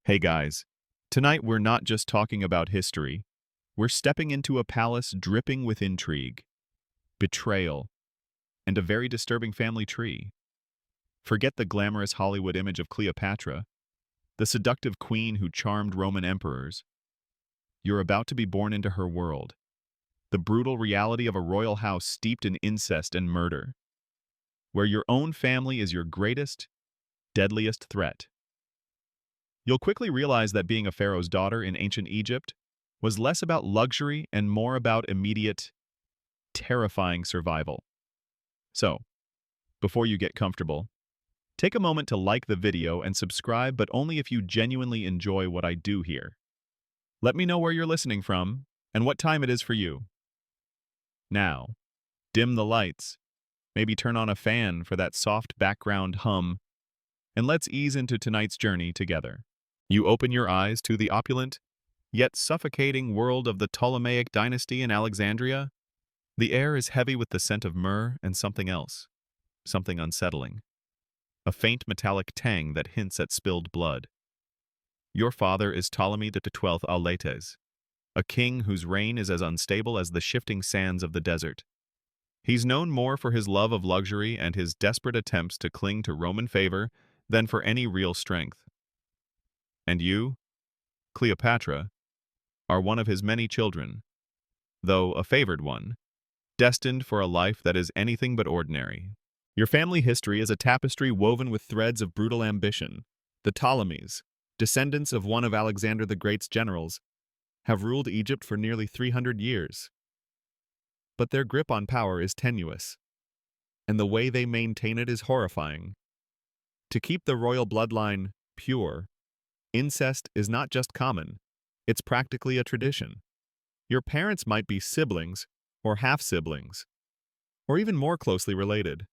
Hey guys, tonight we're not just talking about history, we're stepping into a palace dripping with intrigue, betrayal, and a very disturbing family tree. Forget the glamorous Hollywood image of Cleopatra, the seductive queen who charmed Roman emperors. You're about to be born into her world, the brutal reality of a royal house steeped in incest and murder, where your own family is your greatest, deadliest threat. You'll quickly realize that being a pharaoh's daughter in ancient Egypt was less about luxury and more about immediate, terrifying survival. So, before you get comfortable, take a moment to like the video and subscribe, but only if you genuinely enjoy what I do here. Let me know where you're listening from and what time it is for you. Now, dim the lights, maybe turn on a fan for that soft background hum, and let's ease into tonight's journey together. You open your eyes to the opulent, yet suffocating world of the Ptolemaic dynasty in Alexandria. The air is heavy with the scent of myrrh and something else, something unsettling. A faint metallic tang that hints at spilled blood. Your father is Ptolemy the 12th Auletes, a king whose reign is as unstable as the shifting sands of the desert. He's known more for his love of luxury and his desperate attempts to cling to Roman favor than for any real strength. And you, Cleopatra, are one of his many children, though a favored one, destined for a life that is anything but ordinary. Your family history is a tapestry woven with threads of brutal ambition. The Ptolemies, descendants of one of Alexander the Great's generals, have ruled Egypt for nearly 300 years. But their grip on power is tenuous, and the way they maintain it is horrifying. To keep the royal bloodline pure, incest is not just common, it's practically a tradition. Your parents might be siblings or half-siblings, or even more closely related.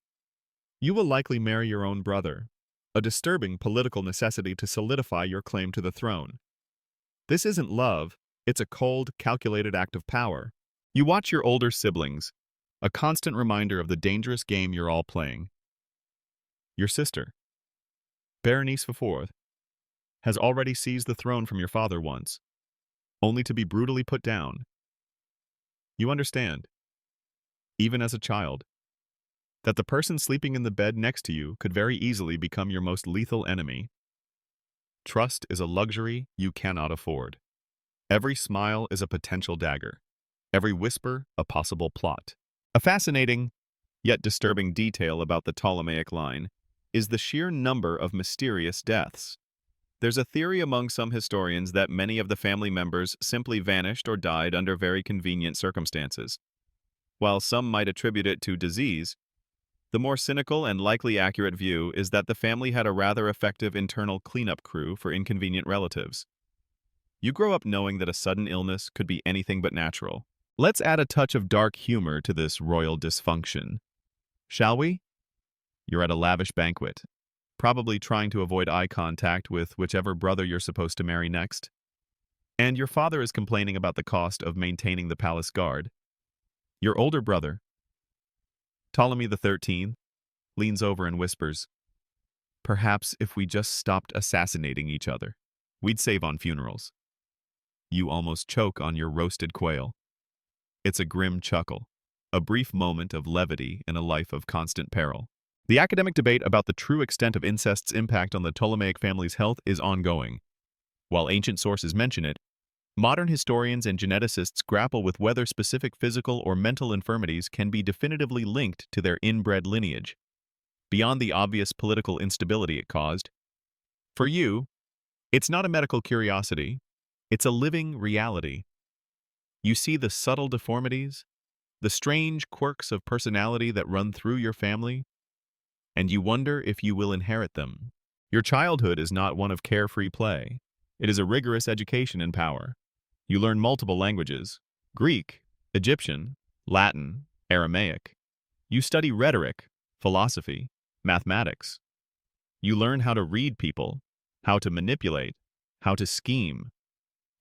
You will likely marry your own brother, a disturbing political necessity to solidify your claim to the throne. This isn't love, it's a cold, calculated act of power. You watch your older siblings, a constant reminder of the dangerous game you're all playing. Your sister, Berenice IV, has already seized the throne from your father once, only to be brutally put down. You understand, even as a child, that the person sleeping in the bed next to you could very easily become your most lethal enemy. Trust is a luxury you cannot afford. Every smile is a potential dagger, every whisper a possible plot. A fascinating, yet disturbing detail about the Ptolemaic line is the sheer number of mysterious deaths. There's a theory among some historians that many of the family members simply vanished or died under very convenient circumstances. While some might attribute it to disease, the more cynical and likely accurate view is that the family had a rather effective internal cleanup crew for inconvenient relatives. You grow up knowing that a sudden illness could be anything but natural. Let's add a touch of dark humor to this royal dysfunction, shall we? You're at a lavish banquet, probably trying to avoid eye contact with whichever brother you're supposed to marry next. And your father is complaining about the cost of maintaining the palace guard. Your older brother, Ptolemy the 13th, leans over and whispers, "Perhaps if we just stopped assassinating each other, we'd save on funerals." You almost choke on your roasted quail. It's a grim chuckle, a brief moment of levity in a life of constant peril. The academic debate about the true extent of incest's impact on the Ptolemaic family's health is ongoing. While ancient sources mention it, modern historians and geneticists grapple with whether specific physical or mental infirmities can be definitively linked to their inbred lineage, beyond the obvious political instability it caused. For you, it's not a medical curiosity, it's a living reality. You see the subtle deformities, the strange quirks of personality that run through your family, and you wonder if you will inherit them. Your childhood is not one of carefree play. It is a rigorous education in power. You learn multiple languages: Greek, Egyptian, Latin, Aramaic. You study rhetoric, philosophy, mathematics. You learn how to read people, how to manipulate, how to scheme.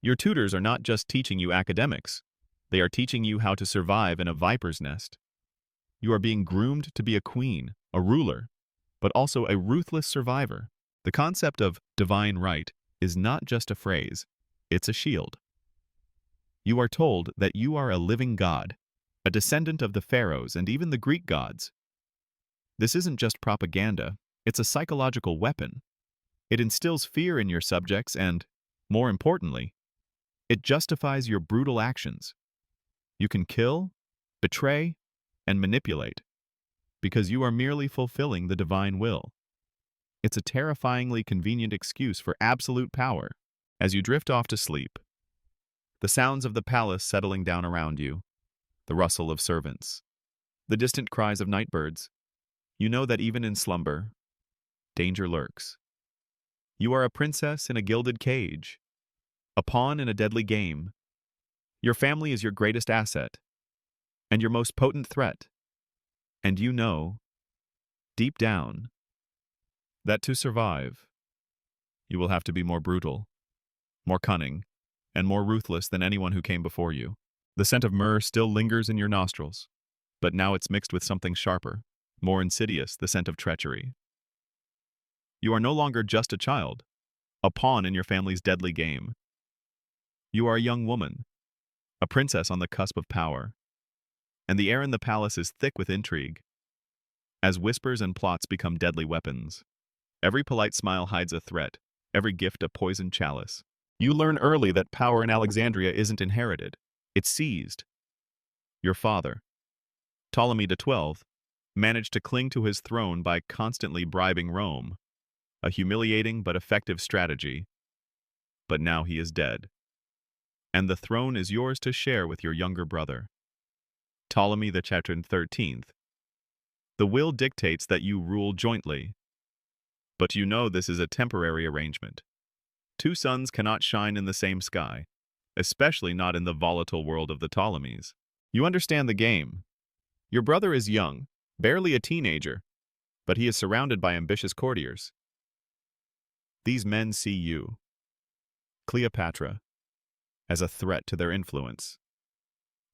Your tutors are not just teaching you academics. They are teaching you how to survive in a viper's nest. You are being groomed to be a queen, a ruler, but also a ruthless survivor. The concept of divine right is not just a phrase, it's a shield. You are told that you are a living god, a descendant of the pharaohs and even the Greek gods. This isn't just propaganda, it's a psychological weapon. It instills fear in your subjects and, more importantly, it justifies your brutal actions. You can kill, betray, and manipulate, because you are merely fulfilling the divine will. It's a terrifyingly convenient excuse for absolute power. As you drift off to sleep, the sounds of the palace settling down around you, the rustle of servants, the distant cries of night birds, you know that even in slumber, danger lurks. You are a princess in a gilded cage, a pawn in a deadly game. Your family is your greatest asset, and your most potent threat. And you know, deep down, that to survive, you will have to be more brutal, more cunning, and more ruthless than anyone who came before you. The scent of myrrh still lingers in your nostrils, but now it's mixed with something sharper, more insidious, the scent of treachery. You are no longer just a child, a pawn in your family's deadly game. You are a young woman, a princess on the cusp of power, and the air in the palace is thick with intrigue. As whispers and plots become deadly weapons, every polite smile hides a threat, every gift a poisoned chalice. You learn early that power in Alexandria isn't inherited, it's seized. Your father, Ptolemy XII, managed to cling to his throne by constantly bribing Rome, a humiliating but effective strategy. But now he is dead, and the throne is yours to share with your younger brother, Ptolemy the XIII. The will dictates that you rule jointly, but you know this is a temporary arrangement. Two suns cannot shine in the same sky, especially not in the volatile world of the Ptolemies. You understand the game. Your brother is young, barely a teenager, but he is surrounded by ambitious courtiers. These men see you, Cleopatra, as a threat to their influence.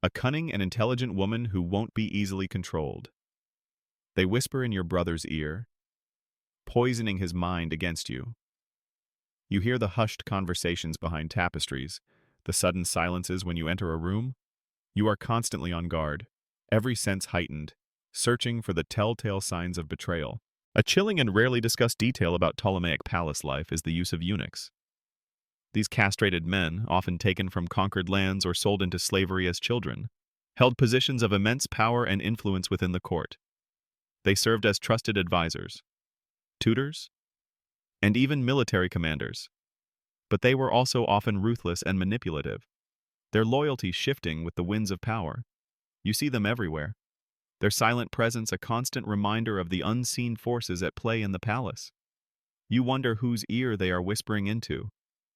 A cunning and intelligent woman who won't be easily controlled. They whisper in your brother's ear, poisoning his mind against you. You hear the hushed conversations behind tapestries, the sudden silences when you enter a room. You are constantly on guard, every sense heightened, searching for the telltale signs of betrayal. A chilling and rarely discussed detail about Ptolemaic palace life is the use of eunuchs. These castrated men, often taken from conquered lands or sold into slavery as children, held positions of immense power and influence within the court. They served as trusted advisors, tutors, and even military commanders. But they were also often ruthless and manipulative, their loyalty shifting with the winds of power. You see them everywhere, their silent presence a constant reminder of the unseen forces at play in the palace. You wonder whose ear they are whispering into,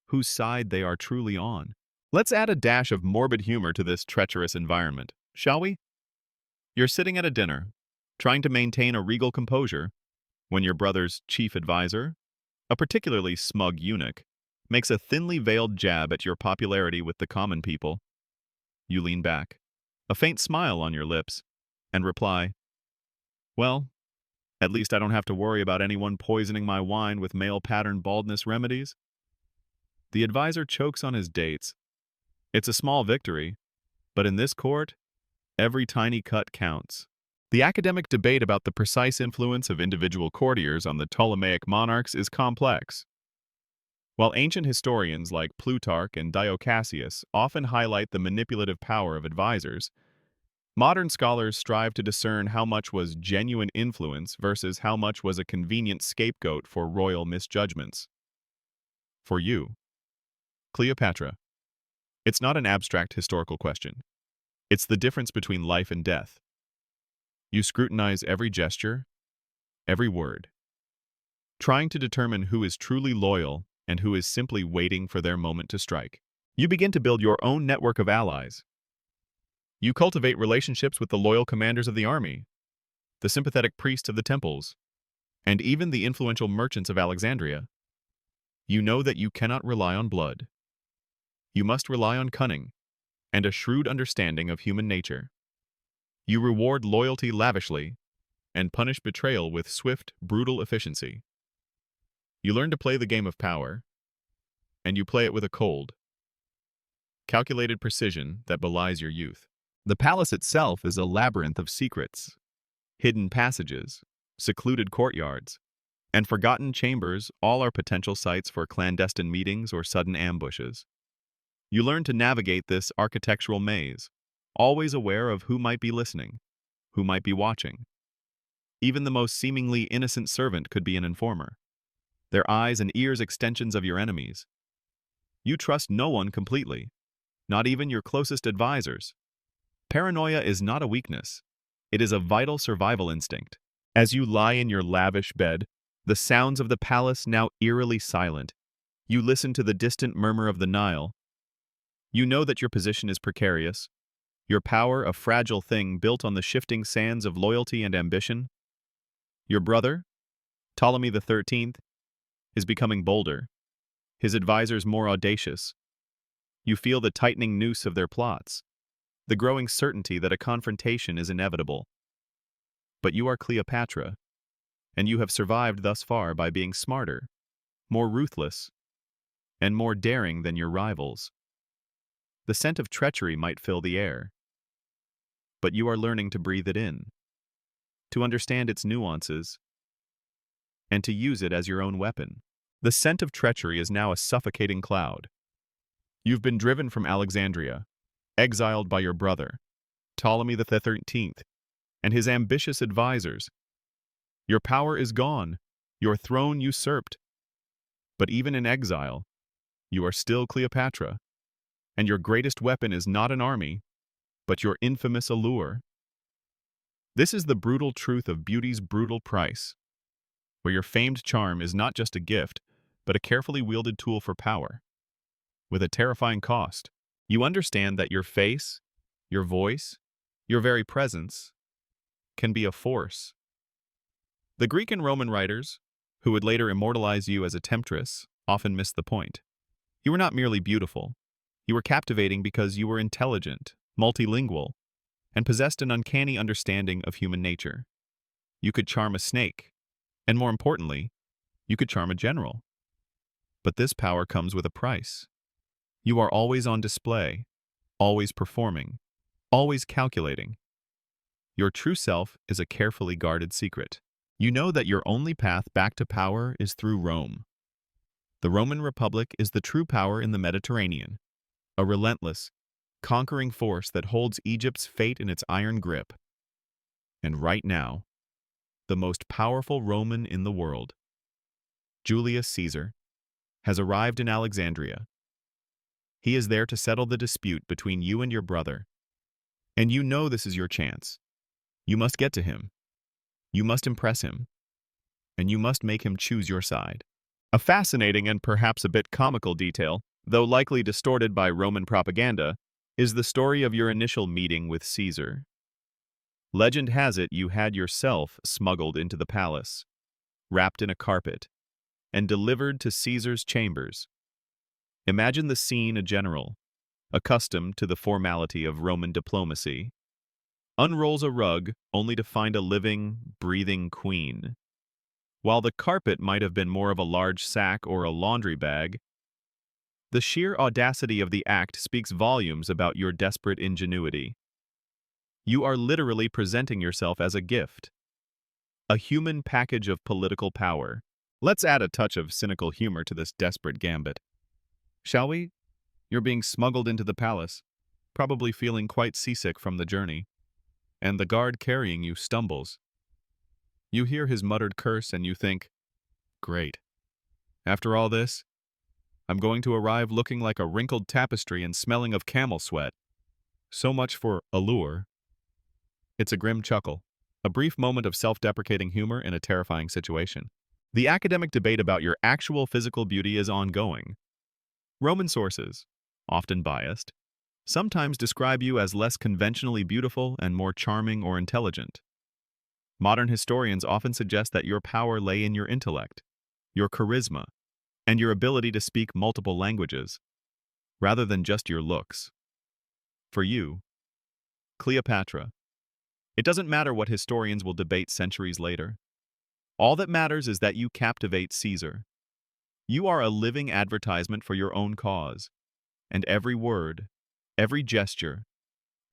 whose side they are truly on. Let's add a dash of morbid humor to this treacherous environment, shall we? You're sitting at a dinner, trying to maintain a regal composure, when your brother's chief advisor, a particularly smug eunuch, makes a thinly veiled jab at your popularity with the common people. You lean back, a faint smile on your lips, and reply, "Well, at least I don't have to worry about anyone poisoning my wine with male pattern baldness remedies." The advisor chokes on his dates. It's a small victory, but in this court, every tiny cut counts. The academic debate about the precise influence of individual courtiers on the Ptolemaic monarchs is complex. While ancient historians like Plutarch and Dio Cassius often highlight the manipulative power of advisors, modern scholars strive to discern how much was genuine influence versus how much was a convenient scapegoat for royal misjudgments. For you, Cleopatra, it's not an abstract historical question. It's the difference between life and death. You scrutinize every gesture, every word, trying to determine who is truly loyal and who is simply waiting for their moment to strike. You begin to build your own network of allies. You cultivate relationships with the loyal commanders of the army, the sympathetic priests of the temples, and even the influential merchants of Alexandria. You know that you cannot rely on blood. You must rely on cunning and a shrewd understanding of human nature. You reward loyalty lavishly and punish betrayal with swift, brutal efficiency. You learn to play the game of power, and you play it with a cold, calculated precision that belies your youth. The palace itself is a labyrinth of secrets, hidden passages, secluded courtyards, and forgotten chambers. All are potential sites for clandestine meetings or sudden ambushes. You learn to navigate this architectural maze, always aware of who might be listening, who might be watching. Even the most seemingly innocent servant could be an informer, their eyes and ears extensions of your enemies. You trust no one completely, not even your closest advisors. Paranoia is not a weakness. It is a vital survival instinct. As you lie in your lavish bed, the sounds of the palace now eerily silent, you listen to the distant murmur of the Nile. You know that your position is precarious, your power a fragile thing built on the shifting sands of loyalty and ambition. Your brother, Ptolemy XIII, is becoming bolder, his advisors more audacious. You feel the tightening noose of their plots, the growing certainty that a confrontation is inevitable. But you are Cleopatra, and you have survived thus far by being smarter, more ruthless, and more daring than your rivals. The scent of treachery might fill the air, but you are learning to breathe it in, to understand its nuances, and to use it as your own weapon. The scent of treachery is now a suffocating cloud. You've been driven from Alexandria, exiled by your brother, Ptolemy XIII, and his ambitious advisors. Your power is gone, your throne usurped. But even in exile, you are still Cleopatra, and your greatest weapon is not an army, but your infamous allure. This is the brutal truth of beauty's brutal price, where your famed charm is not just a gift, but a carefully wielded tool for power. With a terrifying cost, you understand that your face, your voice, your very presence can be a force. The Greek and Roman writers, who would later immortalize you as a temptress, often missed the point. You were not merely beautiful. You were captivating because you were intelligent, multilingual, and possessed an uncanny understanding of human nature. You could charm a snake, and more importantly, you could charm a general. But this power comes with a price. You are always on display, always performing, always calculating. Your true self is a carefully guarded secret. You know that your only path back to power is through Rome. The Roman Republic is the true power in the Mediterranean, a relentless, conquering force that holds Egypt's fate in its iron grip. And right now, the most powerful Roman in the world, Julius Caesar, has arrived in Alexandria. He is there to settle the dispute between you and your brother. And you know this is your chance. You must get to him. You must impress him. And you must make him choose your side. A fascinating and perhaps a bit comical detail, though likely distorted by Roman propaganda, is the story of your initial meeting with Caesar. Legend has it you had yourself smuggled into the palace, wrapped in a carpet, and delivered to Caesar's chambers. Imagine the scene: a general, accustomed to the formality of Roman diplomacy, unrolls a rug only to find a living, breathing queen. While the carpet might have been more of a large sack or a laundry bag, the sheer audacity of the act speaks volumes about your desperate ingenuity. You are literally presenting yourself as a gift, a human package of political power. Let's add a touch of cynical humor to this desperate gambit. Shall we? You're being smuggled into the palace, probably feeling quite seasick from the journey, and the guard carrying you stumbles. You hear his muttered curse and you think, great. After all this, I'm going to arrive looking like a wrinkled tapestry and smelling of camel sweat. So much for allure. It's a grim chuckle, a brief moment of self-deprecating humor in a terrifying situation. The academic debate about your actual physical beauty is ongoing. Roman sources, often biased, sometimes describe you as less conventionally beautiful and more charming or intelligent. Modern historians often suggest that your power lay in your intellect, your charisma, and your ability to speak multiple languages, rather than just your looks. For you, Cleopatra, it doesn't matter what historians will debate centuries later. All that matters is that you captivate Caesar. You are a living advertisement for your own cause, and every word, every gesture,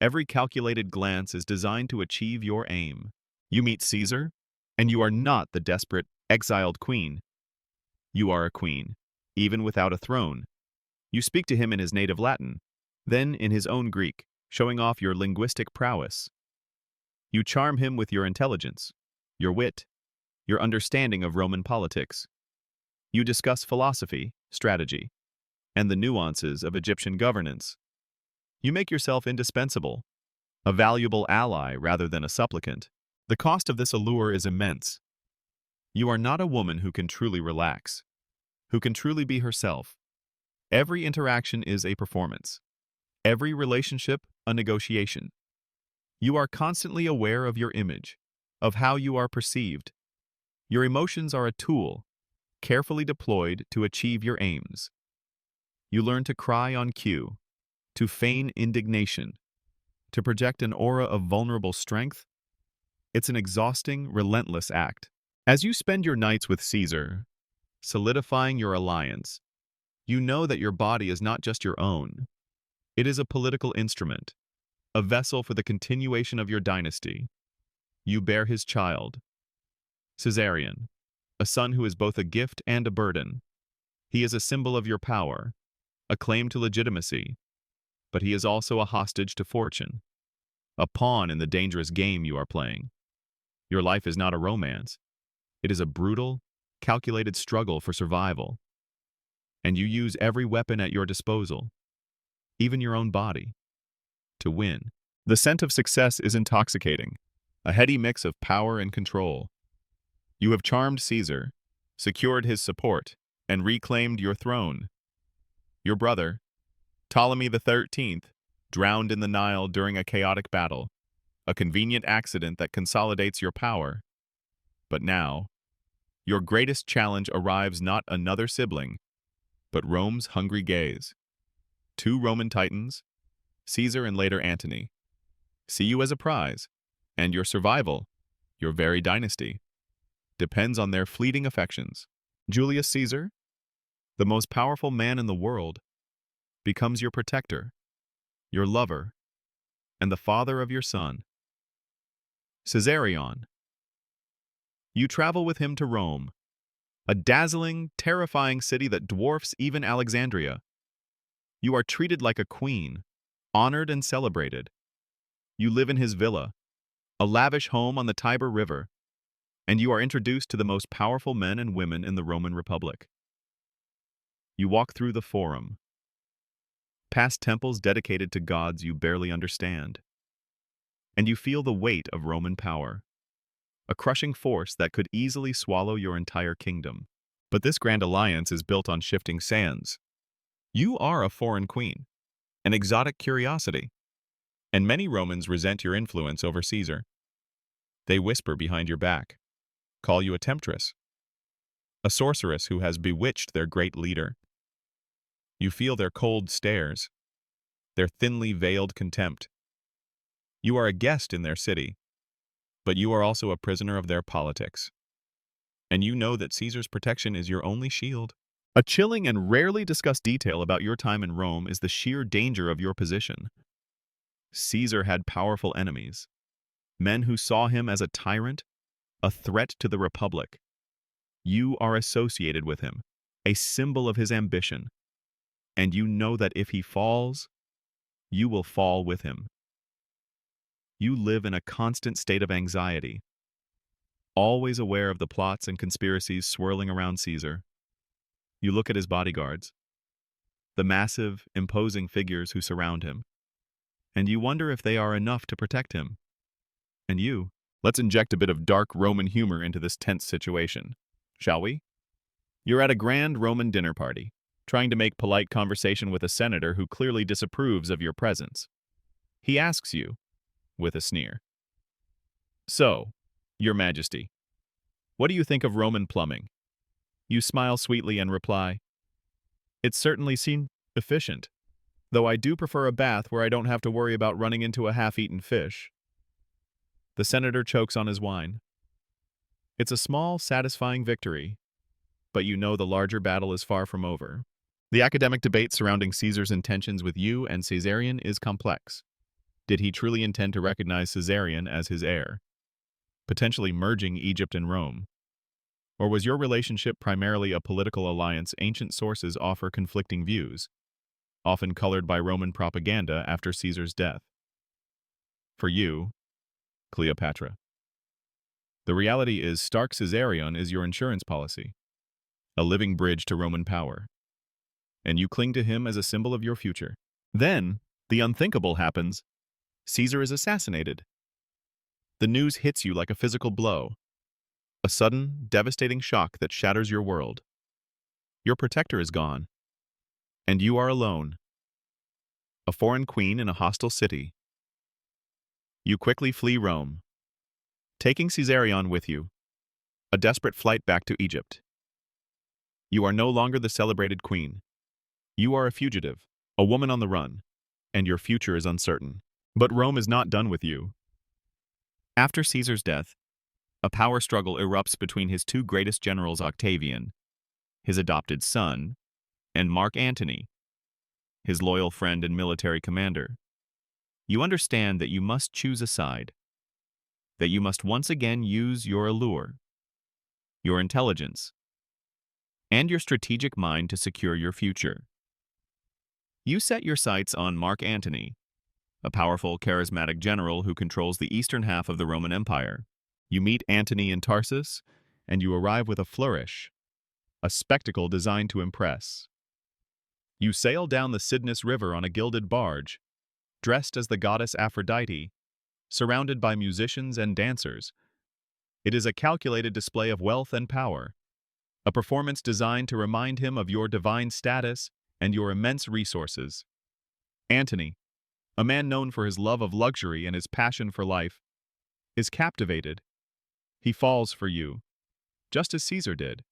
every calculated glance is designed to achieve your aim. You meet Caesar, and you are not the desperate, exiled queen. You are a queen, even without a throne. You speak to him in his native Latin, then in his own Greek, showing off your linguistic prowess. You charm him with your intelligence, your wit, your understanding of Roman politics. You discuss philosophy, strategy, and the nuances of Egyptian governance. You make yourself indispensable, a valuable ally rather than a supplicant. The cost of this allure is immense. You are not a woman who can truly relax, who can truly be herself. Every interaction is a performance. Every relationship, a negotiation. You are constantly aware of your image, of how you are perceived. Your emotions are a tool, carefully deployed to achieve your aims. You learn to cry on cue, to feign indignation, to project an aura of vulnerable strength. It's an exhausting, relentless act. As you spend your nights with Caesar, solidifying your alliance, you know that your body is not just your own. It is a political instrument, a vessel for the continuation of your dynasty. You bear his child, Caesarion, a son who is both a gift and a burden. He is a symbol of your power, a claim to legitimacy, but he is also a hostage to fortune, a pawn in the dangerous game you are playing. Your life is not a romance. It is a brutal, calculated struggle for survival. And you use every weapon at your disposal, even your own body, to win. The scent of success is intoxicating, a heady mix of power and control. You have charmed Caesar, secured his support, and reclaimed your throne. Your brother, Ptolemy XIII, drowned in the Nile during a chaotic battle, a convenient accident that consolidates your power. But now, your greatest challenge arrives not another sibling, but Rome's hungry gaze. Two Roman titans, Caesar and later Antony, see you as a prize, and your survival, your very dynasty, depends on their fleeting affections. Julius Caesar, the most powerful man in the world, becomes your protector, your lover, and the father of your son. Caesarion. You travel with him to Rome, a dazzling, terrifying city that dwarfs even Alexandria. You are treated like a queen, honored and celebrated. You live in his villa, a lavish home on the Tiber River, and you are introduced to the most powerful men and women in the Roman Republic. You walk through the Forum, past temples dedicated to gods you barely understand, and you feel the weight of Roman power, a crushing force that could easily swallow your entire kingdom. But this grand alliance is built on shifting sands. You are a foreign queen, an exotic curiosity, and many Romans resent your influence over Caesar. They whisper behind your back, call you a temptress, a sorceress who has bewitched their great leader. You feel their cold stares, their thinly veiled contempt. You are a guest in their city, but you are also a prisoner of their politics. And you know that Caesar's protection is your only shield. A chilling and rarely discussed detail about your time in Rome is the sheer danger of your position. Caesar had powerful enemies, men who saw him as a tyrant, a threat to the Republic. You are associated with him, a symbol of his ambition, and you know that if he falls, you will fall with him. You live in a constant state of anxiety, always aware of the plots and conspiracies swirling around Caesar. You look at his bodyguards, the massive, imposing figures who surround him, and you wonder if they are enough to protect him. And you, let's inject a bit of dark Roman humor into this tense situation, shall we? You're at a grand Roman dinner party, trying to make polite conversation with a senator who clearly disapproves of your presence. He asks you, with a sneer, "So, Your Majesty, what do you think of Roman plumbing?" You smile sweetly and reply, "It certainly seems efficient, though I do prefer a bath where I don't have to worry about running into a half-eaten fish." The senator chokes on his wine. It's a small, satisfying victory, but you know the larger battle is far from over. The academic debate surrounding Caesar's intentions with you and Caesarion is complex. Did he truly intend to recognize Caesarion as his heir, potentially merging Egypt and Rome? Or was your relationship primarily a political alliance? Ancient sources offer conflicting views, often colored by Roman propaganda after Caesar's death. For you, Cleopatra, the reality is Stark Caesarion is your insurance policy, a living bridge to Roman power, and you cling to him as a symbol of your future. Then, the unthinkable happens. Caesar is assassinated. The news hits you like a physical blow, a sudden, devastating shock that shatters your world. Your protector is gone, and you are alone, a foreign queen in a hostile city. You quickly flee Rome, taking Caesarion with you, a desperate flight back to Egypt. You are no longer the celebrated queen. You are a fugitive, a woman on the run, and your future is uncertain. But Rome is not done with you. After Caesar's death, a power struggle erupts between his two greatest generals, Octavian, his adopted son, and Mark Antony, his loyal friend and military commander. You understand that you must choose a side, that you must once again use your allure, your intelligence, and your strategic mind to secure your future. You set your sights on Mark Antony, a powerful, charismatic general who controls the eastern half of the Roman Empire. You meet Antony in Tarsus, and you arrive with a flourish, a spectacle designed to impress. You sail down the Cydnus River on a gilded barge, dressed as the goddess Aphrodite, surrounded by musicians and dancers. It is a calculated display of wealth and power, a performance designed to remind him of your divine status and your immense resources. Antony, a man known for his love of luxury and his passion for life, is captivated. He falls for you, just as Caesar did.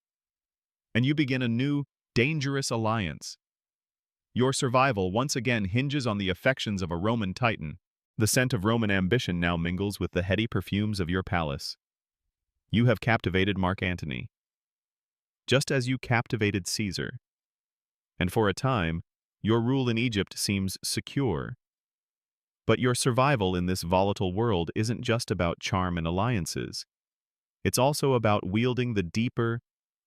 And you begin a new, dangerous alliance. Your survival once again hinges on the affections of a Roman titan. The scent of Roman ambition now mingles with the heady perfumes of your palace. You have captivated Mark Antony, just as you captivated Caesar. And for a time, your rule in Egypt seems secure. But your survival in this volatile world isn't just about charm and alliances. It's also about wielding the deeper,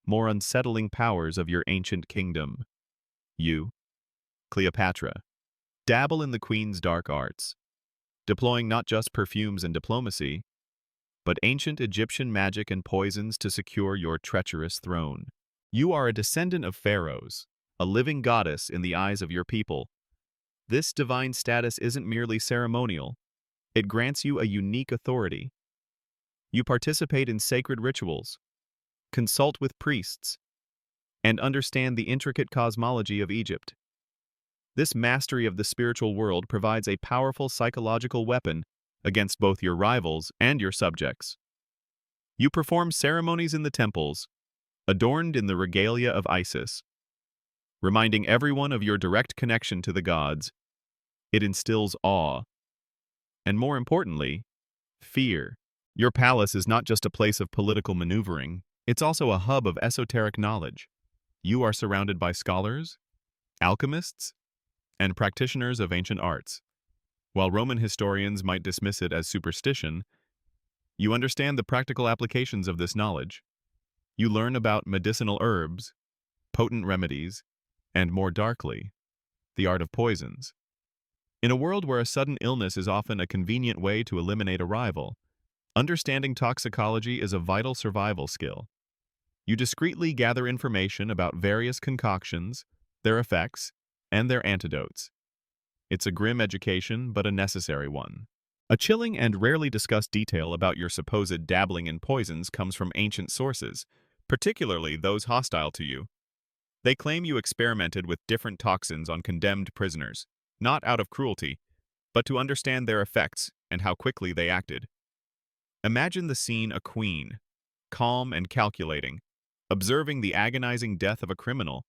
more unsettling powers of your ancient kingdom. You, Cleopatra, dabble in the queen's dark arts, deploying not just perfumes and diplomacy, but ancient Egyptian magic and poisons to secure your treacherous throne. You are a descendant of pharaohs, a living goddess in the eyes of your people. This divine status isn't merely ceremonial. It grants you a unique authority. You participate in sacred rituals, consult with priests, and understand the intricate cosmology of Egypt. This mastery of the spiritual world provides a powerful psychological weapon against both your rivals and your subjects. You perform ceremonies in the temples, adorned in the regalia of Isis, reminding everyone of your direct connection to the gods. It instills awe, and more importantly, fear. Your palace is not just a place of political maneuvering, it's also a hub of esoteric knowledge. You are surrounded by scholars, alchemists, and practitioners of ancient arts. While Roman historians might dismiss it as superstition, you understand the practical applications of this knowledge. You learn about medicinal herbs, potent remedies, and more darkly, the art of poisons. In a world where a sudden illness is often a convenient way to eliminate a rival, understanding toxicology is a vital survival skill. You discreetly gather information about various concoctions, their effects, and their antidotes. It's a grim education, but a necessary one. A chilling and rarely discussed detail about your supposed dabbling in poisons comes from ancient sources, particularly those hostile to you. They claim you experimented with different toxins on condemned prisoners, not out of cruelty, but to understand their effects and how quickly they acted. Imagine the scene: a queen, calm and calculating, observing the agonizing death of a criminal,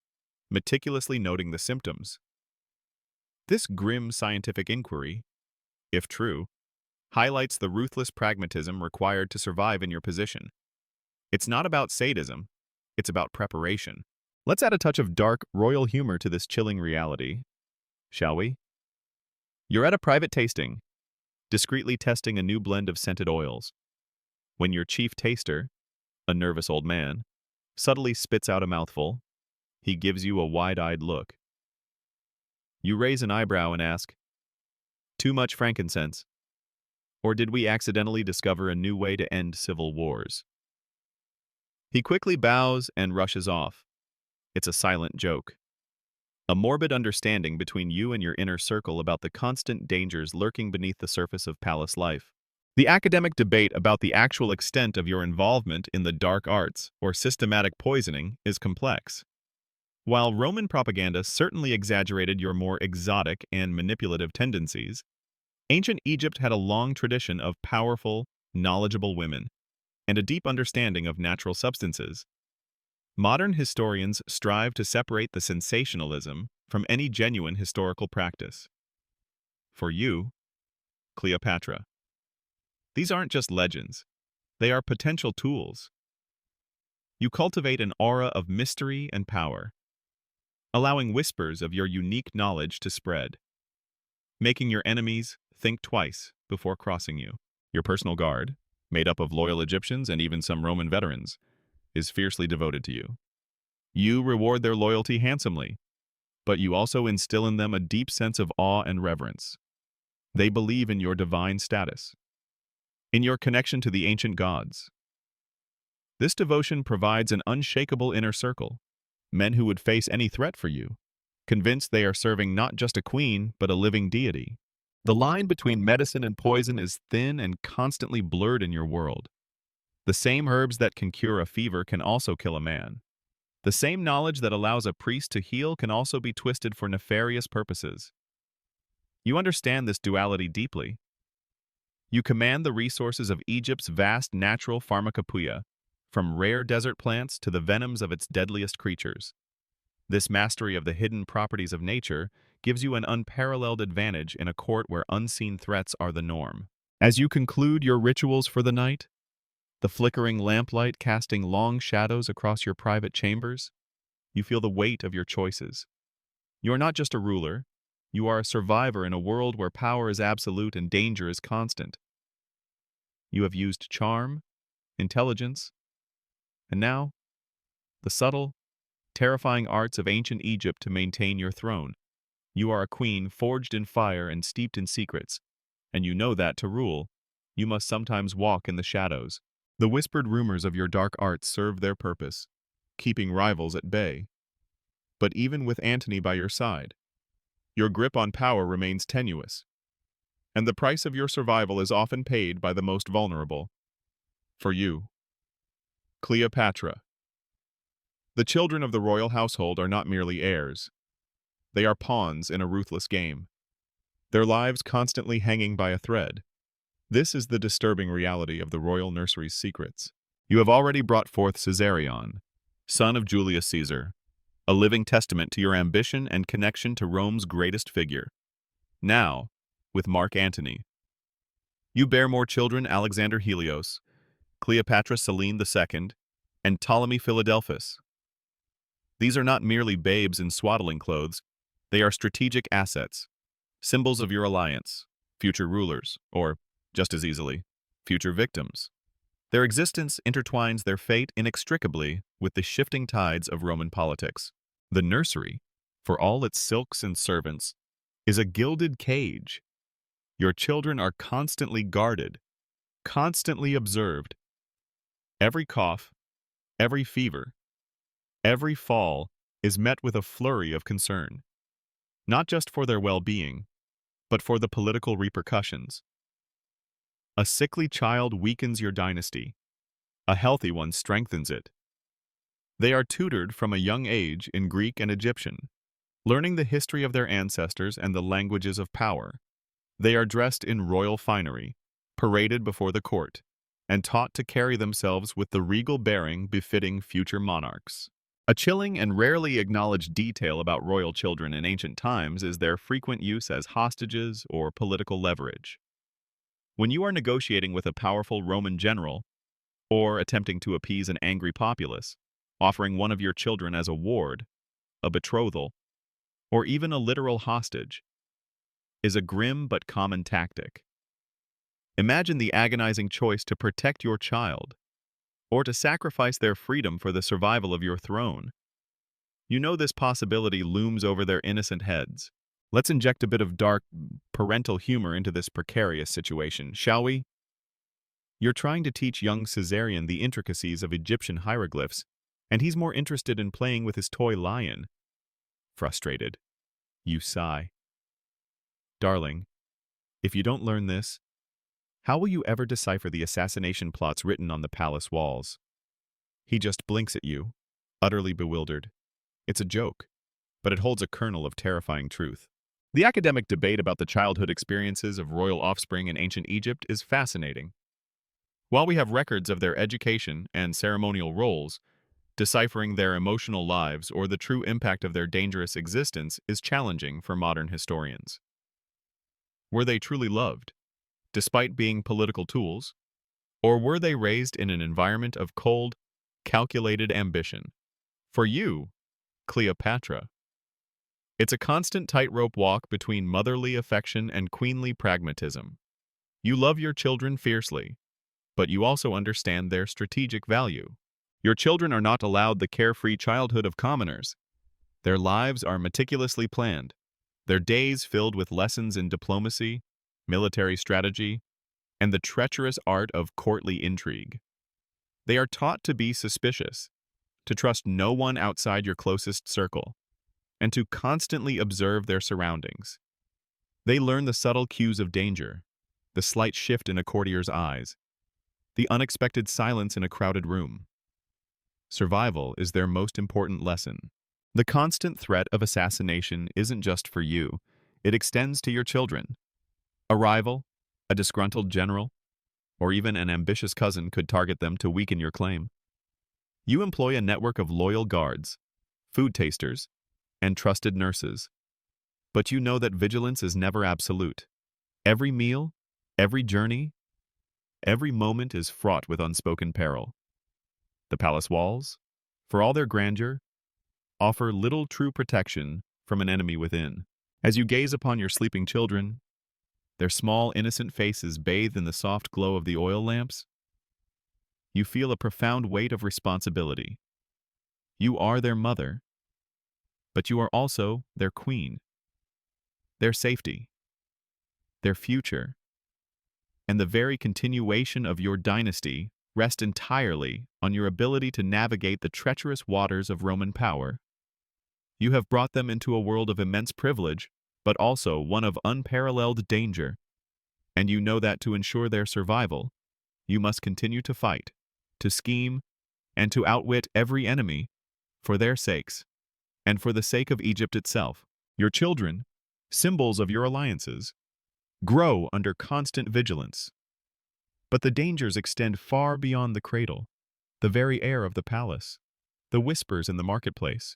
meticulously noting the symptoms. This grim scientific inquiry, if true, highlights the ruthless pragmatism required to survive in your position. It's not about sadism, It's about preparation. Let's add a touch of dark, royal humor to this chilling reality, shall we? You're at a private tasting, discreetly testing a new blend of scented oils, when your chief taster, a nervous old man, subtly spits out a mouthful. He gives you a wide-eyed look. You raise an eyebrow and ask, "Too much frankincense? Or did we accidentally discover a new way to end civil wars?" He quickly bows and rushes off. It's a silent joke, a morbid understanding between you and your inner circle about the constant dangers lurking beneath the surface of palace life. The academic debate about the actual extent of your involvement in the dark arts or systematic poisoning is complex. While Roman propaganda certainly exaggerated your more exotic and manipulative tendencies, ancient Egypt had a long tradition of powerful, knowledgeable women and a deep understanding of natural substances. Modern historians strive to separate the sensationalism from any genuine historical practice. For you, Cleopatra, these aren't just legends. They are potential tools. You cultivate an aura of mystery and power, allowing whispers of your unique knowledge to spread, making your enemies think twice before crossing you. Your personal guard, made up of loyal Egyptians and even some Roman veterans, is fiercely devoted to you. You reward their loyalty handsomely, but you also instill in them a deep sense of awe and reverence. They believe in your divine status, in your connection to the ancient gods. This devotion provides an unshakable inner circle, men who would face any threat for you, convinced they are serving not just a queen, but a living deity. The line between medicine and poison is thin and constantly blurred in your world. The same herbs that can cure a fever can also kill a man. The same knowledge that allows a priest to heal can also be twisted for nefarious purposes. You understand this duality deeply. You command the resources of Egypt's vast natural pharmacopoeia, from rare desert plants to the venoms of its deadliest creatures. This mastery of the hidden properties of nature gives you an unparalleled advantage in a court where unseen threats are the norm. As you conclude your rituals for the night, the flickering lamplight casting long shadows across your private chambers, you feel the weight of your choices. You are not just a ruler, you are a survivor in a world where power is absolute and danger is constant. You have used charm, intelligence, and now, the subtle, terrifying arts of ancient Egypt to maintain your throne. You are a queen forged in fire and steeped in secrets, and you know that to rule, you must sometimes walk in the shadows. The whispered rumors of your dark arts serve their purpose, keeping rivals at bay. But even with Antony by your side, your grip on power remains tenuous, and the price of your survival is often paid by the most vulnerable. For you, Cleopatra. The children of the royal household are not merely heirs. They are pawns in a ruthless game, their lives constantly hanging by a thread. This is the disturbing reality of the royal nursery's secrets. You have already brought forth Caesarion, son of Julius Caesar, a living testament to your ambition and connection to Rome's greatest figure. Now, with Mark Antony, you bear more children: Alexander Helios, Cleopatra Selene II, and Ptolemy Philadelphus. These are not merely babes in swaddling clothes, they are strategic assets, symbols of your alliance, future rulers, or, just as easily, future victims. Their existence intertwines their fate inextricably with the shifting tides of Roman politics. The nursery, for all its silks and servants, is a gilded cage. Your children are constantly guarded, constantly observed. Every cough, every fever, every fall is met with a flurry of concern, not just for their well-being, but for the political repercussions. A sickly child weakens your dynasty. A healthy one strengthens it. They are tutored from a young age in Greek and Egyptian, learning the history of their ancestors and the languages of power. They are dressed in royal finery, paraded before the court, and taught to carry themselves with the regal bearing befitting future monarchs. A chilling and rarely acknowledged detail about royal children in ancient times is their frequent use as hostages or political leverage. When you are negotiating with a powerful Roman general, or attempting to appease an angry populace, offering one of your children as a ward, a betrothal, or even a literal hostage, is a grim but common tactic. Imagine the agonizing choice to protect your child, or to sacrifice their freedom for the survival of your throne. You know this possibility looms over their innocent heads. Let's inject a bit of dark, parental humor into this precarious situation, shall we? You're trying to teach young Caesarion the intricacies of Egyptian hieroglyphs, and he's more interested in playing with his toy lion. Frustrated, you sigh. Darling, if you don't learn this, how will you ever decipher the assassination plots written on the palace walls? He just blinks at you, utterly bewildered. It's a joke, but it holds a kernel of terrifying truth. The academic debate about the childhood experiences of royal offspring in ancient Egypt is fascinating. While we have records of their education and ceremonial roles, deciphering their emotional lives or the true impact of their dangerous existence is challenging for modern historians. Were they truly loved, despite being political tools? Or were they raised in an environment of cold, calculated ambition? For you, Cleopatra, it's a constant tightrope walk between motherly affection and queenly pragmatism. You love your children fiercely, but you also understand their strategic value. Your children are not allowed the carefree childhood of commoners. Their lives are meticulously planned, their days filled with lessons in diplomacy, military strategy, and the treacherous art of courtly intrigue. They are taught to be suspicious, to trust no one outside your closest circle, and to constantly observe their surroundings. They learn the subtle cues of danger, the slight shift in a courtier's eyes, the unexpected silence in a crowded room. Survival is their most important lesson. The constant threat of assassination isn't just for you, it extends to your children. A rival, a disgruntled general, or even an ambitious cousin could target them to weaken your claim. You employ a network of loyal guards, food tasters, and trusted nurses. But you know that vigilance is never absolute. Every meal, every journey, every moment is fraught with unspoken peril. The palace walls, for all their grandeur, offer little true protection from an enemy within. As you gaze upon your sleeping children, their small, innocent faces bathed in the soft glow of the oil lamps, you feel a profound weight of responsibility. You are their mother, but you are also their queen, their safety, their future, and the very continuation of your dynasty rest entirely on your ability to navigate the treacherous waters of Roman power. You have brought them into a world of immense privilege, but also one of unparalleled danger, and you know that to ensure their survival, you must continue to fight, to scheme, and to outwit every enemy, for their sakes, and for the sake of Egypt itself. Your children, symbols of your alliances, grow under constant vigilance. But the dangers extend far beyond the cradle, the very air of the palace, the whispers in the marketplace,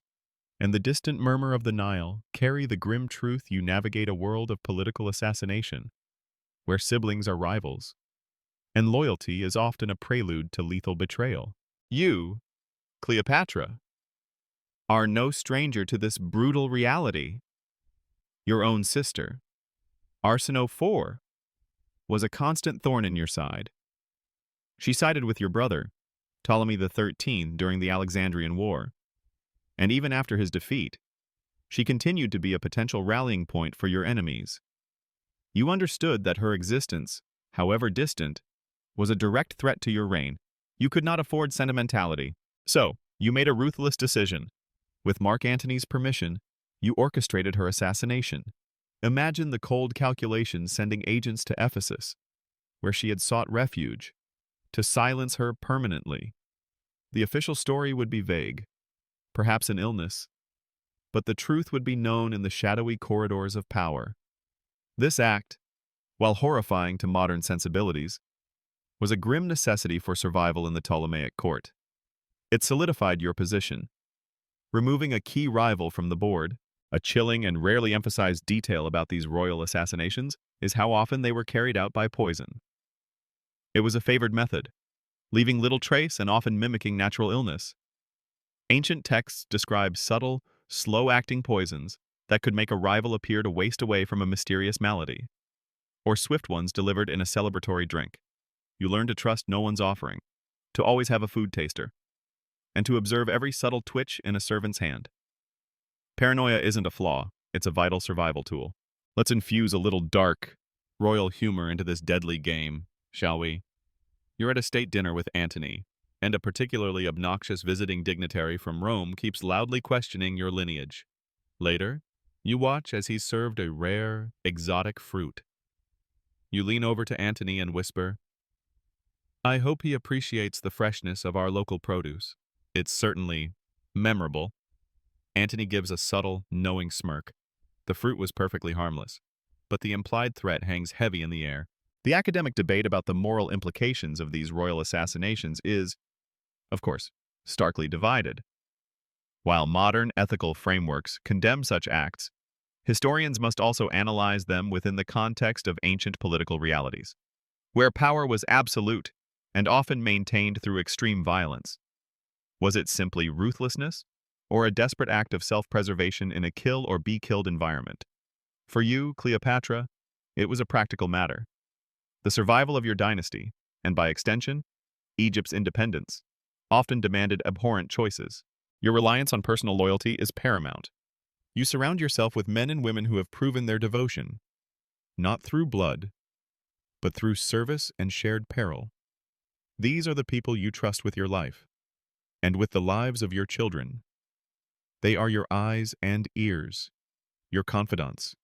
and the distant murmur of the Nile carry the grim truth you navigate a world of political assassination, where siblings are rivals, and loyalty is often a prelude to lethal betrayal. You, Cleopatra, are no stranger to this brutal reality. Your own sister, Arsinoe IV, was a constant thorn in your side. She sided with your brother, Ptolemy XIII, during the Alexandrian War, and even after his defeat, she continued to be a potential rallying point for your enemies. You understood that her existence, however distant, was a direct threat to your reign. You could not afford sentimentality, so you made a ruthless decision. With Mark Antony's permission, you orchestrated her assassination. Imagine the cold calculation sending agents to Ephesus, where she had sought refuge, to silence her permanently. The official story would be vague, perhaps an illness, but the truth would be known in the shadowy corridors of power. This act, while horrifying to modern sensibilities, was a grim necessity for survival in the Ptolemaic court. It solidified your position. Removing a key rival from the board, a chilling and rarely emphasized detail about these royal assassinations is how often they were carried out by poison. It was a favored method, leaving little trace and often mimicking natural illness. Ancient texts describe subtle, slow-acting poisons that could make a rival appear to waste away from a mysterious malady, or swift ones delivered in a celebratory drink. You learn to trust no one's offering, to always have a food taster, and to observe every subtle twitch in a servant's hand. Paranoia isn't a flaw, it's a vital survival tool. Let's infuse a little dark, royal humor into this deadly game, shall we? You're at a state dinner with Antony, and a particularly obnoxious visiting dignitary from Rome keeps loudly questioning your lineage. Later, you watch as he's served a rare, exotic fruit. You lean over to Antony and whisper, "I hope he appreciates the freshness of our local produce." It's certainly memorable. Antony gives a subtle, knowing smirk. The fruit was perfectly harmless, but the implied threat hangs heavy in the air. The academic debate about the moral implications of these royal assassinations is, of course, starkly divided. While modern ethical frameworks condemn such acts, historians must also analyze them within the context of ancient political realities, where power was absolute and often maintained through extreme violence. Was it simply ruthlessness, or a desperate act of self-preservation in a kill-or-be-killed environment? For you, Cleopatra, it was a practical matter. The survival of your dynasty, and by extension, Egypt's independence, often demanded abhorrent choices. Your reliance on personal loyalty is paramount. You surround yourself with men and women who have proven their devotion, not through blood, but through service and shared peril. These are the people you trust with your life, and with the lives of your children. They are your eyes and ears, your confidants,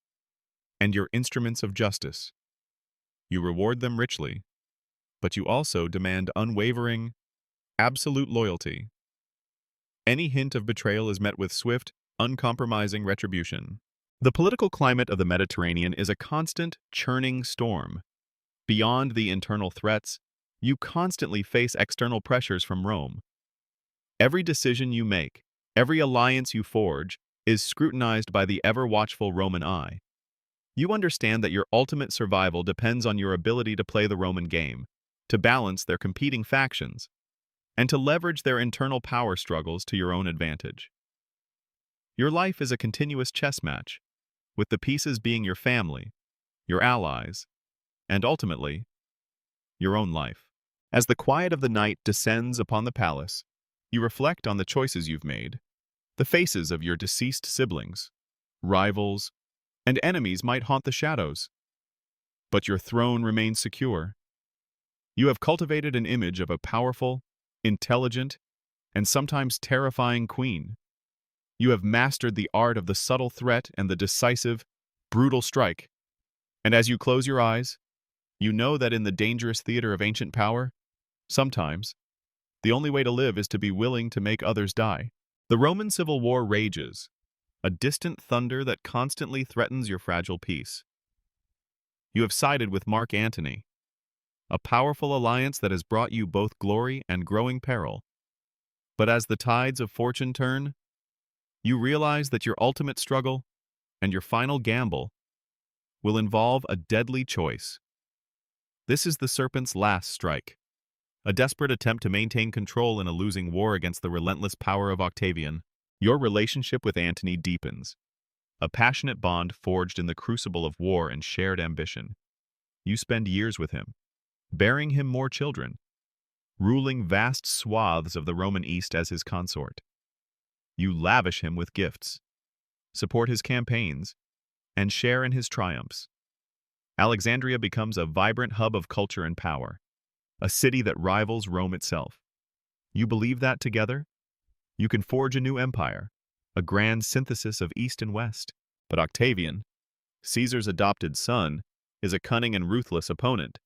and your instruments of justice. You reward them richly, but you also demand unwavering, absolute loyalty. Any hint of betrayal is met with swift, uncompromising retribution. The political climate of the Mediterranean is a constant, churning storm. Beyond the internal threats, you constantly face external pressures from Rome. Every decision you make, every alliance you forge, is scrutinized by the ever-watchful Roman eye. You understand that your ultimate survival depends on your ability to play the Roman game, to balance their competing factions, and to leverage their internal power struggles to your own advantage. Your life is a continuous chess match, with the pieces being your family, your allies, and ultimately, your own life. As the quiet of the night descends upon the palace, you reflect on the choices you've made. The faces of your deceased siblings, rivals, and enemies might haunt the shadows, but your throne remains secure. You have cultivated an image of a powerful, intelligent, and sometimes terrifying queen. You have mastered the art of the subtle threat and the decisive, brutal strike. And as you close your eyes, you know that in the dangerous theater of ancient power, sometimes, the only way to live is to be willing to make others die. The Roman Civil War rages, a distant thunder that constantly threatens your fragile peace. You have sided with Mark Antony, a powerful alliance that has brought you both glory and growing peril. But as the tides of fortune turn, you realize that your ultimate struggle and your final gamble will involve a deadly choice. This is the serpent's last strike, a desperate attempt to maintain control in a losing war against the relentless power of Octavian. Your relationship with Antony deepens, a passionate bond forged in the crucible of war and shared ambition. You spend years with him, bearing him more children, ruling vast swaths of the Roman East as his consort. You lavish him with gifts, support his campaigns, and share in his triumphs. Alexandria becomes a vibrant hub of culture and power, a city that rivals Rome itself. You believe that together, you can forge a new empire, a grand synthesis of East and West. But Octavian, Caesar's adopted son, is a cunning and ruthless opponent.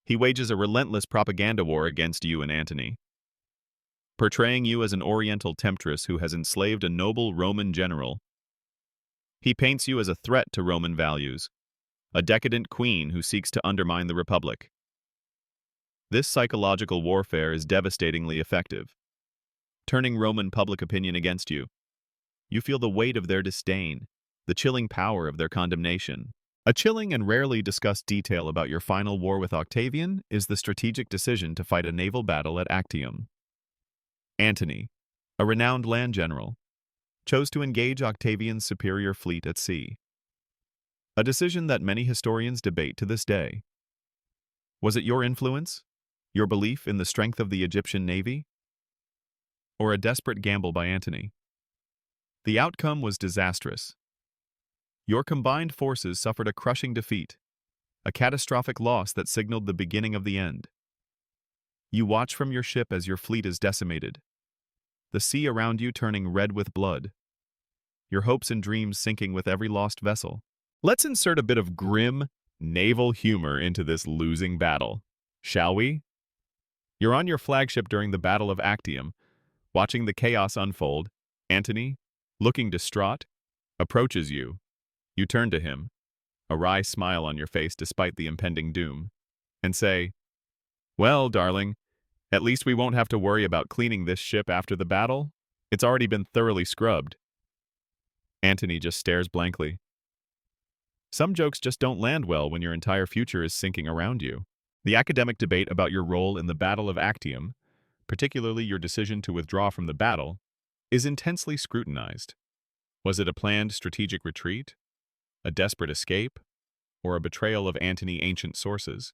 He wages a relentless propaganda war against you and Antony, portraying you as an oriental temptress who has enslaved a noble Roman general. He paints you as a threat to Roman values, a decadent queen who seeks to undermine the Republic. This psychological warfare is devastatingly effective, turning Roman public opinion against you. You feel the weight of their disdain, the chilling power of their condemnation. A chilling and rarely discussed detail about your final war with Octavian is the strategic decision to fight a naval battle at Actium. Antony, a renowned land general, chose to engage Octavian's superior fleet at sea, a decision that many historians debate to this day. Was it your influence, your belief in the strength of the Egyptian navy, or a desperate gamble by Antony? The outcome was disastrous. Your combined forces suffered a crushing defeat, a catastrophic loss that signaled the beginning of the end. You watch from your ship as your fleet is decimated, the sea around you turning red with blood, your hopes and dreams sinking with every lost vessel. Let's insert a bit of grim, naval humor into this losing battle, shall we? You're on your flagship during the Battle of Actium, watching the chaos unfold. Antony, looking distraught, approaches you. You turn to him, a wry smile on your face despite the impending doom, and say, "Well, darling, at least we won't have to worry about cleaning this ship after the battle. It's already been thoroughly scrubbed." Antony just stares blankly. Some jokes just don't land well when your entire future is sinking around you. The academic debate about your role in the Battle of Actium, particularly your decision to withdraw from the battle, is intensely scrutinized. Was it a planned strategic retreat, a desperate escape, or a betrayal of Antony's ancient sources,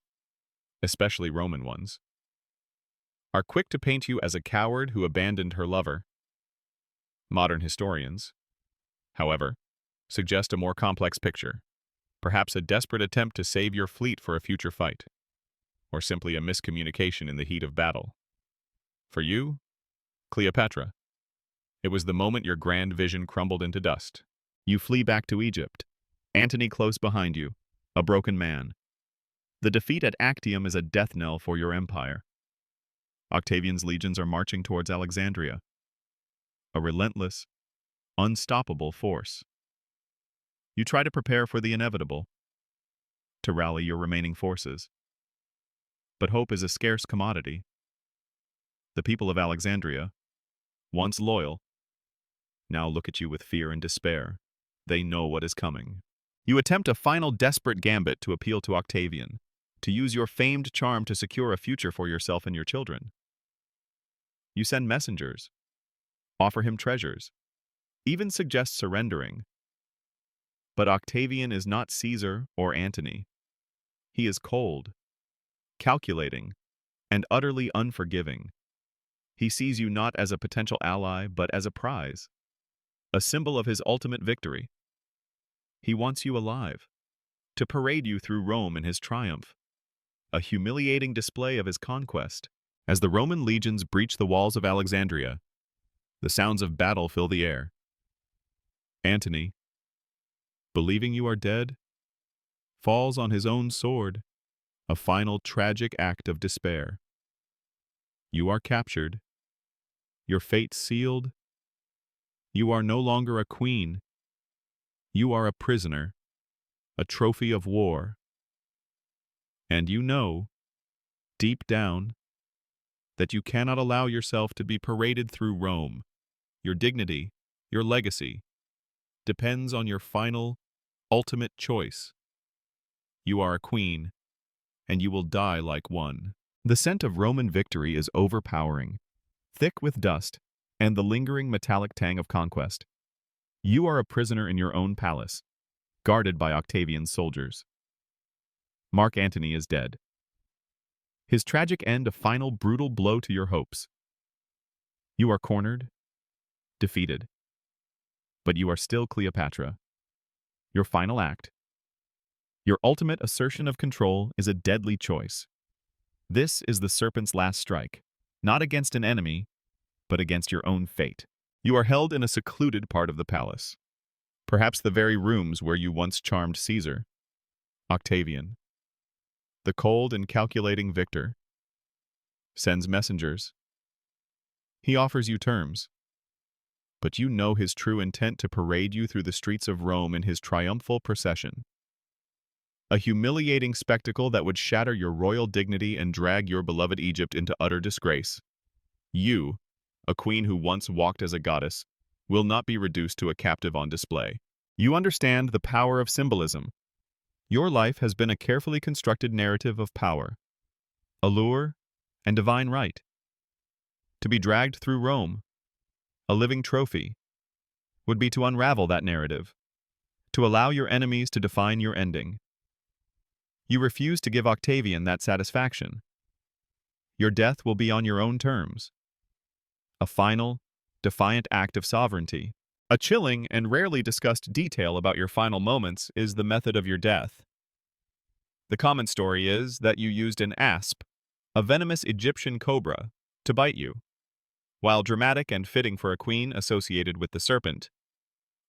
especially Roman ones? Are quick to paint you as a coward who abandoned her lover. Modern historians, however, suggest a more complex picture, perhaps a desperate attempt to save your fleet for a future fight, or simply a miscommunication in the heat of battle. For you, Cleopatra, it was the moment your grand vision crumbled into dust. You flee back to Egypt, Antony close behind you, a broken man. The defeat at Actium is a death knell for your empire. Octavian's legions are marching towards Alexandria, a relentless, unstoppable force. You try to prepare for the inevitable, to rally your remaining forces. But hope is a scarce commodity. The people of Alexandria, once loyal, now look at you with fear and despair. They know what is coming. You attempt a final desperate gambit to appeal to Octavian, to use your famed charm to secure a future for yourself and your children. You send messengers, offer him treasures, even suggest surrendering. But Octavian is not Caesar or Antony. He is cold, calculating, and utterly unforgiving. He sees you not as a potential ally, but as a prize, a symbol of his ultimate victory. He wants you alive, to parade you through Rome in his triumph, a humiliating display of his conquest. As the Roman legions breach the walls of Alexandria, the sounds of battle fill the air. Antony, believing you are dead, falls on his own sword, a final tragic act of despair. You are captured, your fate sealed. You are no longer a queen. You are a prisoner, a trophy of war. And you know, deep down, that you cannot allow yourself to be paraded through Rome. Your dignity, your legacy, depends on your final, ultimate choice. You are a queen, and you will die like one. The scent of Roman victory is overpowering, thick with dust, and the lingering metallic tang of conquest. You are a prisoner in your own palace, guarded by Octavian's soldiers. Mark Antony is dead. His tragic end a final brutal blow to your hopes. You are cornered, defeated. But you are still Cleopatra. Your final act, your ultimate assertion of control, is a deadly choice. This is the serpent's last strike, not against an enemy, but against your own fate. You are held in a secluded part of the palace, perhaps the very rooms where you once charmed Caesar. Octavian, the cold and calculating victor, sends messengers. He offers you terms, but you know his true intent to parade you through the streets of Rome in his triumphal procession. A humiliating spectacle that would shatter your royal dignity and drag your beloved Egypt into utter disgrace. You, a queen who once walked as a goddess, will not be reduced to a captive on display. You understand the power of symbolism. Your life has been a carefully constructed narrative of power, allure, and divine right. To be dragged through Rome, a living trophy, would be to unravel that narrative, to allow your enemies to define your ending. You refuse to give Octavian that satisfaction. Your death will be on your own terms. A final, defiant act of sovereignty. A chilling and rarely discussed detail about your final moments is the method of your death. The common story is that you used an asp, a venomous Egyptian cobra, to bite you. While dramatic and fitting for a queen associated with the serpent,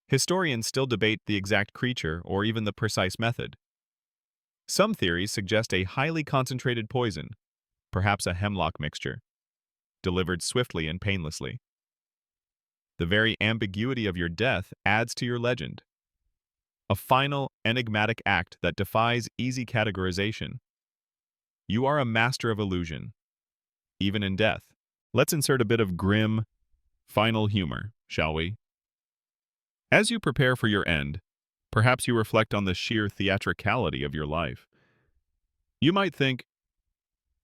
historians still debate the exact creature or even the precise method. Some theories suggest a highly concentrated poison, perhaps a hemlock mixture, delivered swiftly and painlessly. The very ambiguity of your death adds to your legend. A final, enigmatic act that defies easy categorization. You are a master of illusion, even in death. Let's insert a bit of grim, final humor, shall we? As you prepare for your end, perhaps you reflect on the sheer theatricality of your life. You might think,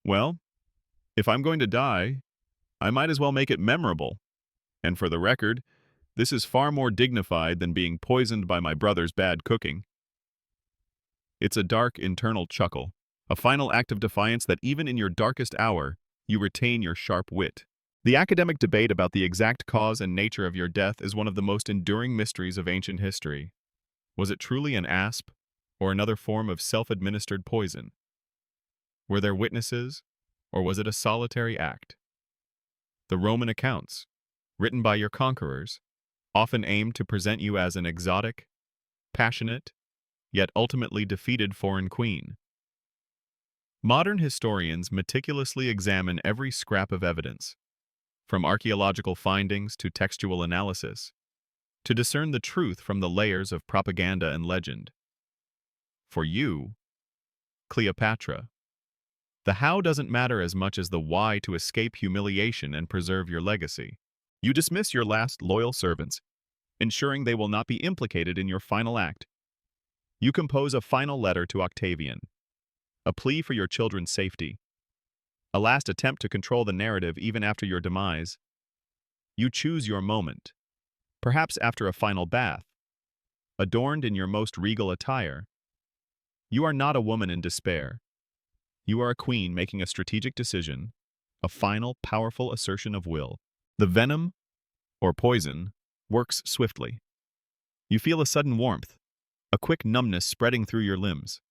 well, if I'm going to die, I might as well make it memorable. And for the record, this is far more dignified than being poisoned by my brother's bad cooking. It's a dark internal chuckle, a final act of defiance that even in your darkest hour, you retain your sharp wit. The academic debate about the exact cause and nature of your death is one of the most enduring mysteries of ancient history. Was it truly an asp, or another form of self-administered poison? Were there witnesses, or was it a solitary act? The Roman accounts, written by your conquerors, often aimed to present you as an exotic, passionate, yet ultimately defeated foreign queen. Modern historians meticulously examine every scrap of evidence, from archaeological findings to textual analysis, to discern the truth from the layers of propaganda and legend. For you, Cleopatra, the how doesn't matter as much as the why to escape humiliation and preserve your legacy. You dismiss your last loyal servants, ensuring they will not be implicated in your final act. You compose a final letter to Octavian, a plea for your children's safety, a last attempt to control the narrative even after your demise. You choose your moment, perhaps after a final bath, adorned in your most regal attire. You are not a woman in despair. You are a queen making a strategic decision, a final, powerful assertion of will. The venom, or poison, works swiftly. You feel a sudden warmth, a quick numbness spreading through your limbs.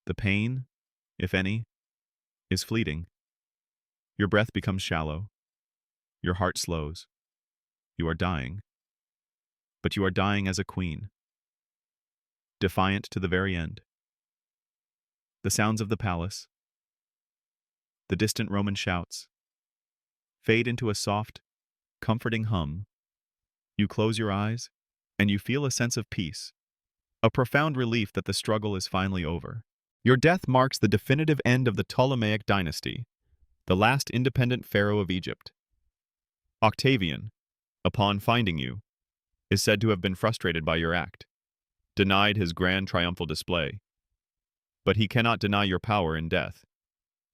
The pain, if any, is fleeting. Your breath becomes shallow. Your heart slows. You are dying. But you are dying as a queen, defiant to the very end. The sounds of the palace, the distant Roman shouts, fade into a soft, comforting hum. You close your eyes, and you feel a sense of peace, a profound relief that the struggle is finally over. Your death marks the definitive end of the Ptolemaic dynasty, the last independent pharaoh of Egypt. Octavian, upon finding you, is said to have been frustrated by your act, denied his grand triumphal display. But he cannot deny your power in death.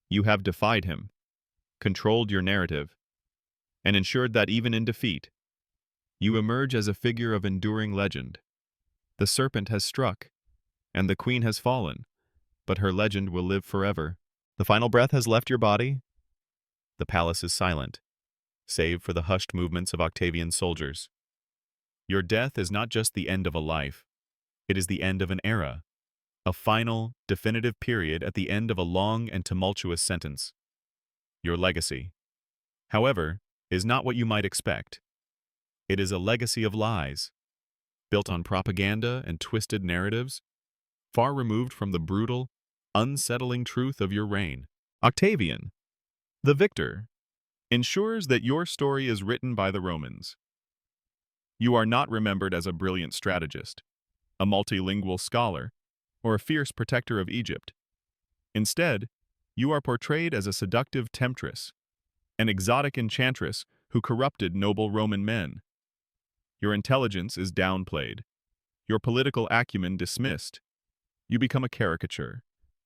You have defied him, controlled your narrative, and ensured that even in defeat, you emerge as a figure of enduring legend. The serpent has struck, and the queen has fallen, but her legend will live forever. The final breath has left your body. The palace is silent, save for the hushed movements of Octavian's soldiers. Your death is not just the end of a life, it is the end of an era, a final, definitive period at the end of a long and tumultuous sentence. Your legacy, however, is not what you might expect. It is a legacy of lies, built on propaganda and twisted narratives, far removed from the brutal, unsettling truth of your reign. Octavian, the victor, ensures that your story is written by the Romans. You are not remembered as a brilliant strategist, a multilingual scholar, or a fierce protector of Egypt. Instead, you are portrayed as a seductive temptress, an exotic enchantress who corrupted noble Roman men. Your intelligence is downplayed, your political acumen dismissed. You become a caricature,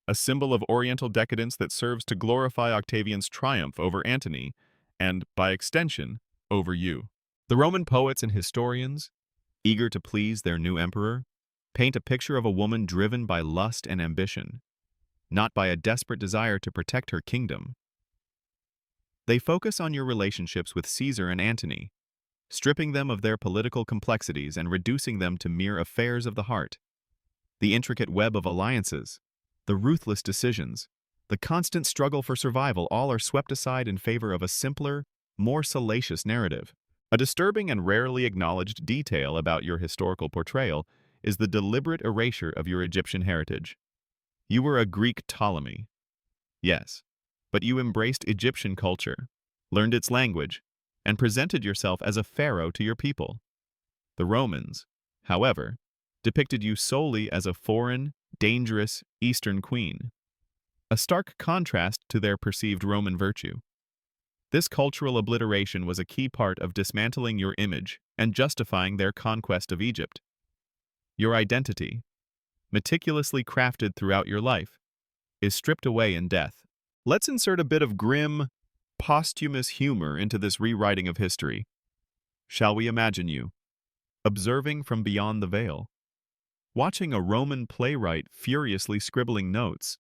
a symbol of Oriental decadence that serves to glorify Octavian's triumph over Antony and, by extension, over you. The Roman poets and historians, eager to please their new emperor, paint a picture of a woman driven by lust and ambition, not by a desperate desire to protect her kingdom. They focus on your relationships with Caesar and Antony, stripping them of their political complexities and reducing them to mere affairs of the heart. The intricate web of alliances, the ruthless decisions, the constant struggle for survival all are swept aside in favor of a simpler, more salacious narrative. A disturbing and rarely acknowledged detail about your historical portrayal is the deliberate erasure of your Egyptian heritage. You were a Greek Ptolemy, yes, but you embraced Egyptian culture, learned its language, and presented yourself as a pharaoh to your people. The Romans, however, depicted you solely as a foreign, dangerous Eastern queen, a stark contrast to their perceived Roman virtue. This cultural obliteration was a key part of dismantling your image and justifying their conquest of Egypt. Your identity, meticulously crafted throughout your life, is stripped away in death. Let's insert a bit of grim, posthumous humor into this rewriting of history. Shall we imagine you, observing from beyond the veil, watching a Roman playwright furiously scribbling notes?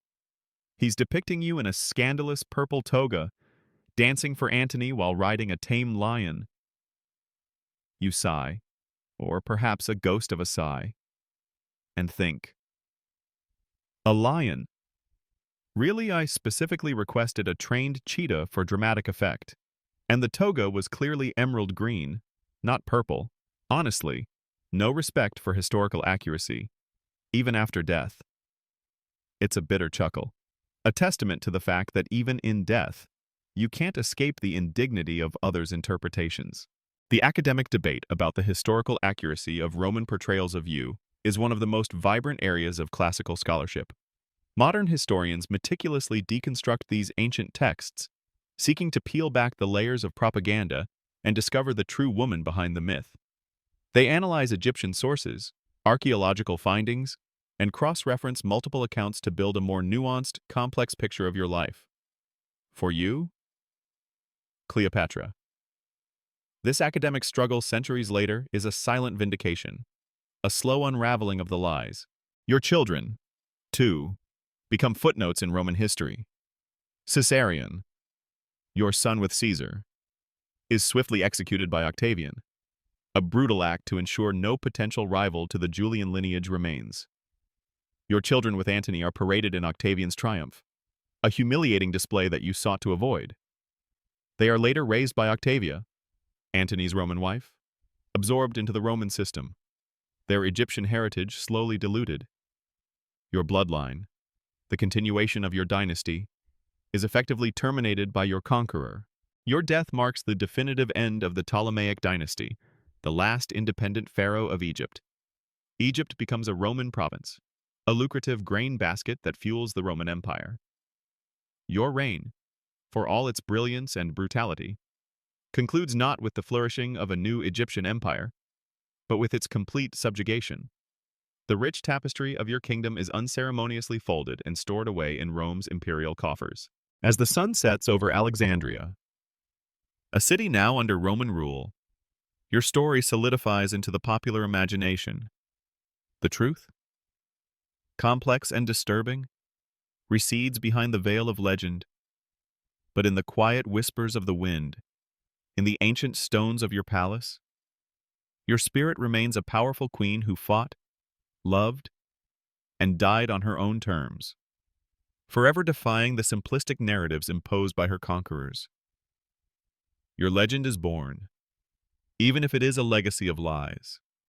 He's depicting you in a scandalous purple toga, dancing for Antony while riding a tame lion. You sigh, or perhaps a ghost of a sigh, and think, a lion? Really, I specifically requested a trained cheetah for dramatic effect, and the toga was clearly emerald green, not purple. Honestly, no respect for historical accuracy, even after death. It's a bitter chuckle, a testament to the fact that even in death, you can't escape the indignity of others' interpretations. The academic debate about the historical accuracy of Roman portrayals of you is one of the most vibrant areas of classical scholarship. Modern historians meticulously deconstruct these ancient texts, seeking to peel back the layers of propaganda and discover the true woman behind the myth. They analyze Egyptian sources, archaeological findings, and cross-reference multiple accounts to build a more nuanced, complex picture of your life. For you, Cleopatra. This academic struggle centuries later is a silent vindication, a slow unraveling of the lies. Your children, too, become footnotes in Roman history. Caesarion, your son with Caesar, is swiftly executed by Octavian, a brutal act to ensure no potential rival to the Julian lineage remains. Your children with Antony are paraded in Octavian's triumph, a humiliating display that you sought to avoid. They are later raised by Octavia, Antony's Roman wife, absorbed into the Roman system, their Egyptian heritage slowly diluted. Your bloodline, the continuation of your dynasty, is effectively terminated by your conqueror. Your death marks the definitive end of the Ptolemaic dynasty, the last independent pharaoh of Egypt. Egypt becomes a Roman province, a lucrative grain basket that fuels the Roman Empire. Your reign, for all its brilliance and brutality, concludes not with the flourishing of a new Egyptian empire, but with its complete subjugation. The rich tapestry of your kingdom is unceremoniously folded and stored away in Rome's imperial coffers. As the sun sets over Alexandria, a city now under Roman rule, your story solidifies into the popular imagination. The truth, complex and disturbing, recedes behind the veil of legend, but in the quiet whispers of the wind, in the ancient stones of your palace, your spirit remains a powerful queen who fought, loved, and died on her own terms, forever defying the simplistic narratives imposed by her conquerors. Your legend is born, even if it is a legacy of lies.